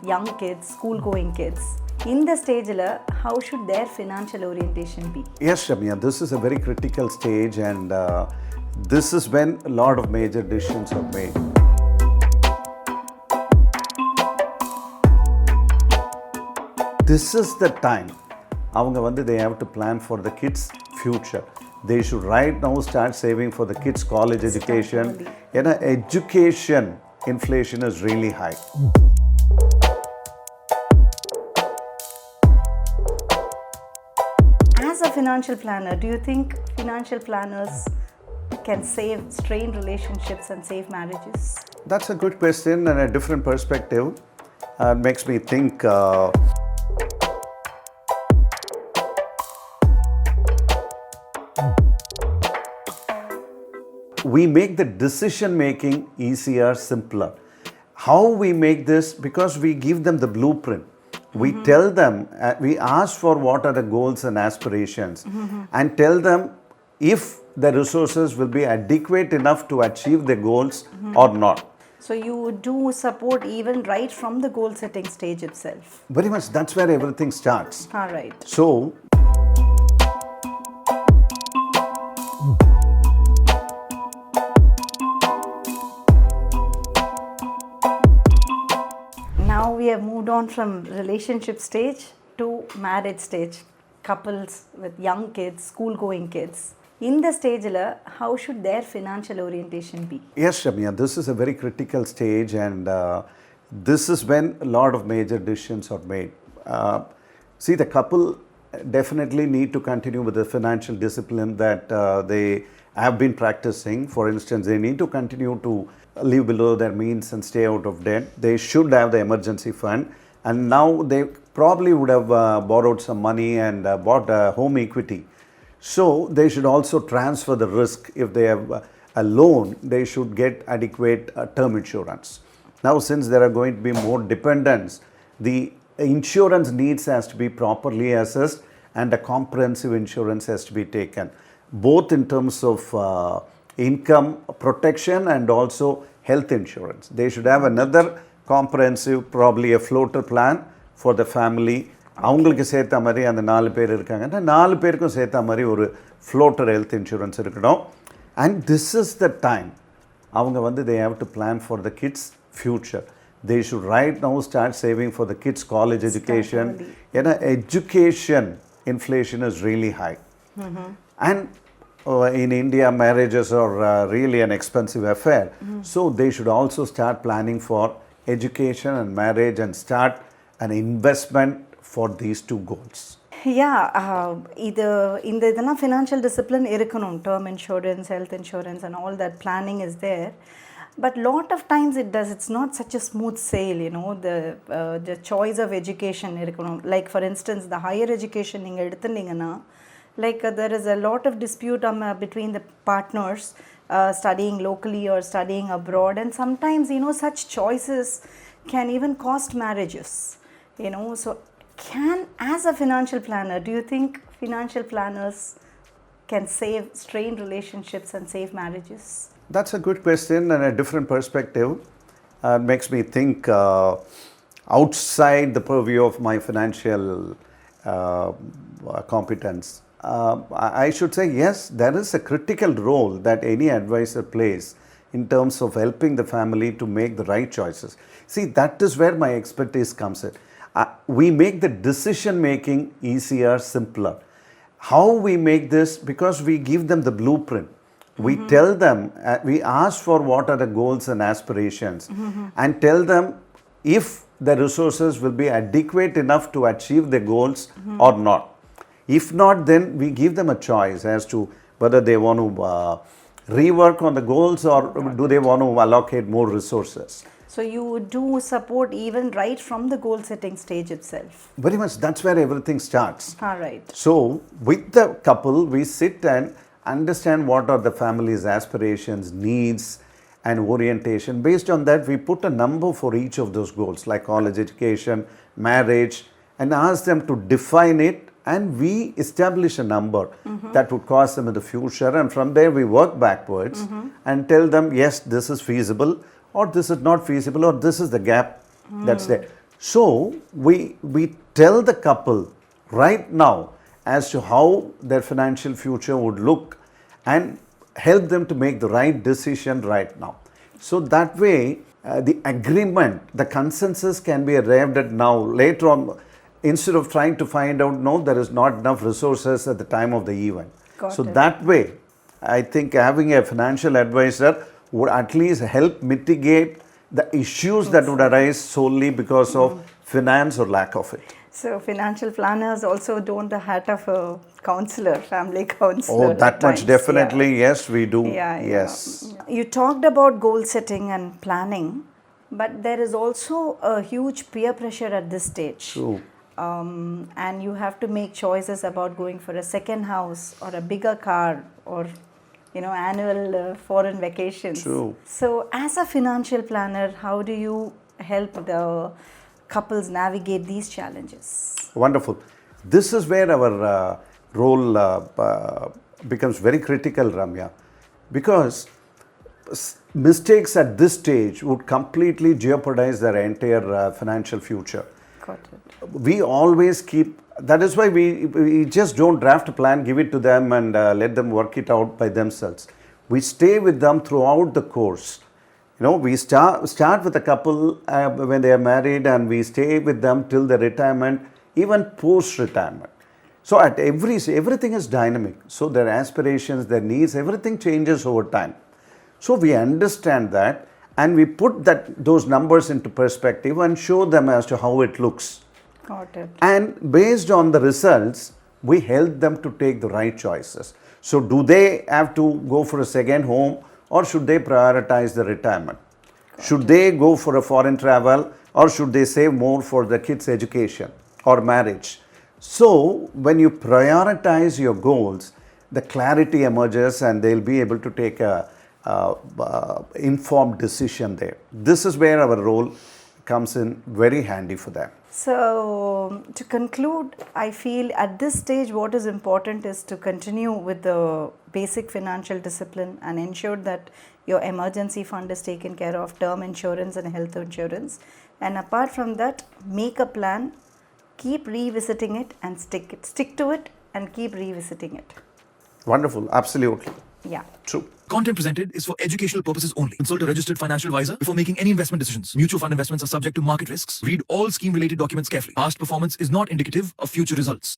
young kids, school going kids. In the stage, how should their financial orientation be? Yes, Shamia, this is a very critical stage, and this is when a lot of major decisions are made. This is the time. They have to plan for the kids' future. They should right now start saving for the kids' college education. Education inflation is really high. As a financial planner, do you think financial planners can save strained relationships and save marriages? That's a good question and a different perspective. Makes me think. We make the decision making easier, simpler. How we make this? Because we give them the blueprint. We tell them, we ask for what are the goals and aspirations, and tell them if the resources will be adequate enough to achieve the goals or not. So you do support even right from the goal setting stage itself. Very much, that's where everything starts. All right. So, Now we have moved on from relationship stage to marriage stage. Couples with young kids, school going kids. In the stage, how should their financial orientation be? yes, Shamia, this is a very critical stage, and this is when a lot of major decisions are made. See, the couple definitely need to continue with the financial discipline that they have been practicing. For instance, they need to continue to live below their means and stay out of debt. They should have the emergency fund, and now they probably would have borrowed some money and bought a home equity. So they should also transfer the risk. If they have a loan, they should get adequate term insurance. Now, since there are going to be more dependents, the insurance needs has to be properly assessed, and a comprehensive insurance has to be taken, both in terms of income protection and also health insurance. They should have another comprehensive, probably a floater plan for the family. அவங்களுக்கு சேர்த்த மாதிரி அந்த 4 பேர் இருக்காங்கன்னா 4 பேருக்கும் சேர்த்த மாதிரி ஒரு ஃப்ளோட்டர் ஹெல்த் இன்சூரன்ஸ் இருக்கணும். And this is the time they have to plan for the kids' future. They should right now start saving for the kids' college education. Education inflation is really high. And in India, marriages are really an expensive affair. So they should also start planning for education and marriage and start an investment for these two goals. Yeah, இதெல்லாம் financial discipline இருக்கணும். Term insurance, health insurance and all that planning is there. But lot of times it's not such a smooth sail, the choice of education இருக்கணும். Like for instance, the higher education நீங்க எடுத்துட்டீங்கன்னா, like there is a lot of dispute between the partners studying locally or studying abroad, and sometimes such choices can even cost marriages. So as a financial planner, do you think financial planners can save strained relationships and save marriages? That's a good question and a different perspective. Makes me think outside the purview of my financial competence. I should say, yes, there is a critical role that any advisor plays in terms of helping the family to make the right choices. See, that is where my expertise comes in. We make the decision making easier, simpler. How we make this? Because we give them the blueprint. We tell them, we ask for what are the goals and aspirations, and tell them if the resources will be adequate enough to achieve the goals or not. If not, then we give them a choice as to whether they want to rework on the goals or do they want to allocate more resources. So you do support even right from the goal setting stage itself. Very much, that's where everything starts. All right. So with the couple, we sit and understand what are the family's aspirations, needs and orientation. Based on that, we put a number for each of those goals, like college education, marriage, and ask them to define it, and we establish a number that would cost them in the future, and from there we work backwards and tell them, yes, this is feasible, or this is not feasible, or this is the gap that's there. So we tell the couple right now as to how their financial future would look and help them to make the right decision right now. So that way, the agreement, the consensus can be arrived at now. Later on, instead of trying to find out, no, there is not enough resources at the time of the event. Got So it. that way, I think having a financial advisor would at least help mitigate the issues that would arise solely because of finance or lack of it. So financial planners also don the hat of a counselor, family counselor. Oh, that at much times, yeah. definitely, yes, we do. Yeah, yeah. Yes. You talked about goal setting and planning, but there is also a huge peer pressure at this stage. True. And you have to make choices about going for a second house or a bigger car or annual foreign vacations. True. So as a financial planner, how do you help the couples navigate these challenges? Wonderful. This is where our role becomes very critical, Ramya, because mistakes at this stage would completely jeopardize their entire financial future. Got it. We always keep, that is why we just don't draft a plan, give it to them and let them work it out by themselves. We stay with them throughout the course. We start with a couple when they are married, and we stay with them till the retirement, even post-retirement. So at everything is dynamic. So their aspirations, their needs, everything changes over time. So we understand that, and we put those numbers into perspective and show them as to how it looks. Got it. And based on the results, we help them to take the right choices. So do they have to go for a second home, or should they prioritize the retirement? Should they go for a foreign travel, or should they save more for the kids' education or marriage? So when you prioritize your goals, the clarity emerges and they'll be able to take a informed decision there. This is where our role comes in very handy for them. So, to conclude, I feel at this stage what is important is to continue with the basic financial discipline and ensure that your emergency fund is taken care of, term insurance and health insurance. And apart from that, make a plan, keep revisiting it and stick to it and keep revisiting it. Wonderful, absolutely. Yeah. True. Content presented is for educational purposes only. Consult a registered financial advisor before making any investment decisions. Mutual fund investments are subject to market risks. Read all scheme-related documents carefully. Past performance is not indicative of future results.